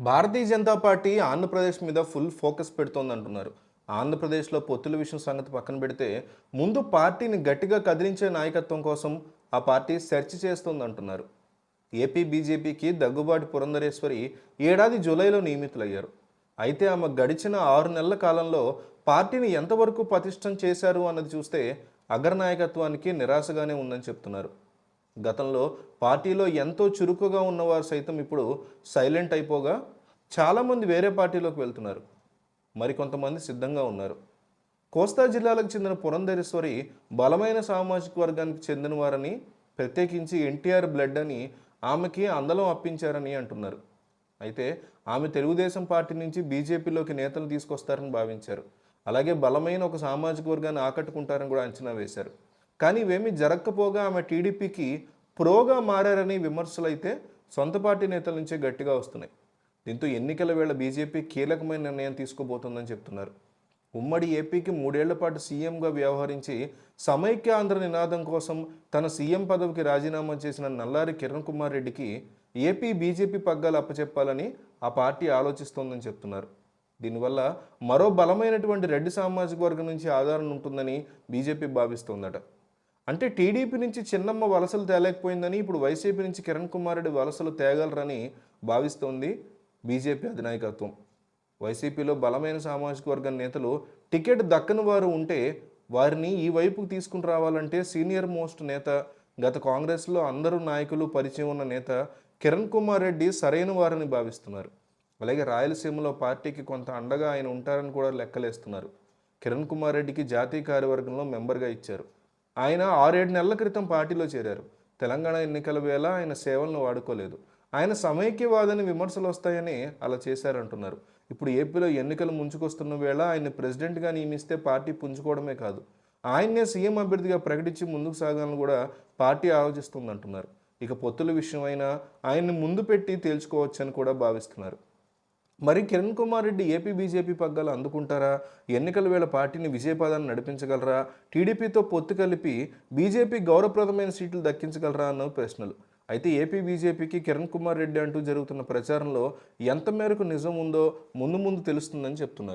Bharatiya Janata party Andhra Pradesh మీద full focus పెడుతోందంటున్నారు. ఆంధ్రప్రదేశ్‌లో పొత్తుల విషయం సంగతి పక్కన పెడితే, ముందు పార్టీని గట్టిగా కదిలించే నాయకత్వం కోసం ఆ పార్టీ సెర్చ్ చేస్తోందంటున్నారు. ఏపీ బీజేపీకి దగ్గుబాటి పురంధరేశ్వరి ఏడాది జూలైలో నియమితులయ్యారు. అయితే ఆమె గడిచిన 6 నెలల కాలంలో పార్టీని ఎంతవరకు పటిష్టం చేశారు అన్నది చూస్తే అగ్రనాయకత్వానికి నిరాశగానే ఉందని చెప్తున్నారు. గతంలో పార్టీలో ఎంతో చురుకుగా ఉన్నవారు సైతం ఇప్పుడు సైలెంట్ అయిపోగా చాలామంది వేరే పార్టీలోకి వెళ్తున్నారు. మరికొంతమంది సిద్ధంగా ఉన్నారు. కోస్తా జిల్లాలకు చెందిన పురంధరేశ్వరి బలమైన సామాజిక వర్గానికి చెందినవారని, ప్రత్యేకించి ఎన్టీఆర్ బ్లడ్ అని ఆమెకి అందలం అప్పించారని అంటున్నారు. అయితే ఆమె తెలుగుదేశం పార్టీ నుంచి బీజేపీలోకి నేతలు తీసుకొస్తారని భావించారు. అలాగే బలమైన ఒక సామాజిక వర్గాన్ని ఆకట్టుకుంటారని కూడా అంచనా వేశారు. కానీ ఇవేమీ జరగకపోగా ఆమె టీడీపీకి ప్రోగా మారారని విమర్శలైతే సొంత పార్టీ నేతల నుంచే గట్టిగా వస్తున్నాయి. దీంతో ఎన్నికల వేళ బీజేపీ కీలకమైన నిర్ణయం తీసుకోబోతోందని చెప్తున్నారు. ఉమ్మడి ఏపీకి 3 ఏళ్ల పాటు సీఎంగా వ్యవహరించి సమైక్య ఆంధ్ర నినాదం కోసం తన సీఎం పదవికి రాజీనామా చేసిన నల్లారి కిరణ్ కుమార్ రెడ్డికి ఏపీ బీజేపీ పగ్గాలు అప్పచెప్పాలని ఆ పార్టీ ఆలోచిస్తోందని చెప్తున్నారు. దీనివల్ల మరో బలమైనటువంటి రెడ్డి సామాజిక వర్గం నుంచి ఆదరణ ఉంటుందని బీజేపీ భావిస్తోందట. అంటే టీడీపీ నుంచి చిన్నమ్మ వలసలు తేలేకపోయిందని ఇప్పుడు వైసీపీ నుంచి కిరణ్ కుమార్ రెడ్డి వలసలు తేగలరని భావిస్తోంది బీజేపీ అధినాయకత్వం. వైసీపీలో బలమైన సామాజిక వర్గం నేతలు టికెట్ దక్కని వారు ఉంటే వారిని ఈ వైపుకు తీసుకుని రావాలంటే సీనియర్ మోస్ట్ నేత, గత కాంగ్రెస్లో అందరూ నాయకులు పరిచయం ఉన్న నేత కిరణ్ కుమార్ రెడ్డి సరైన వారని భావిస్తున్నారు. అలాగే రాయలసీమలో పార్టీకి కొంత అండగా ఆయన ఉంటారని కూడా లెక్కలేస్తున్నారు. కిరణ్ కుమార్ రెడ్డికి జాతీయ కార్యవర్గంలో మెంబర్గా ఇచ్చారు. ఆయన 6-7 నెలల క్రితం పార్టీలో చేరారు. తెలంగాణ ఎన్నికల వేళ ఆయన సేవలను వాడుకోలేదు. ఆయన సమైక్యవాదని విమర్శలు వస్తాయని అలా చేశారంటున్నారు. ఇప్పుడు ఏపీలో ఎన్నికలు ముంచుకొస్తున్న వేళ ఆయన్ని ప్రెసిడెంట్గా నియమిస్తే పార్టీ పుంజుకోవడమే కాదు, ఆయన్నే సీఎం అభ్యర్థిగా ప్రకటించి ముందుకు సాగాలని కూడా పార్టీ ఆలోచిస్తుందంటున్నారు. ఇక పొత్తుల విషయమైనా ఆయన్ని ముందు పెట్టి తేల్చుకోవచ్చని కూడా భావిస్తున్నారు. మరి కిరణ్ కుమార్ రెడ్డి ఏపీ బీజేపీ పగ్గాలు అందుకుంటారా? ఎన్నికల వేళ పార్టీని విజయపదాన్ని నడిపించగలరా? టీడీపీతో పొత్తు కలిపి బీజేపీ గౌరవప్రదమైన సీట్లు దక్కించగలరా అన్న ప్రశ్నలు. అయితే ఏపీ బీజేపీకి కిరణ్ కుమార్ రెడ్డి అంటూ జరుగుతున్న ప్రచారంలో ఎంత మేరకు నిజం ఉందో ముందు ముందు తెలుస్తుందని చెప్తున్నారు.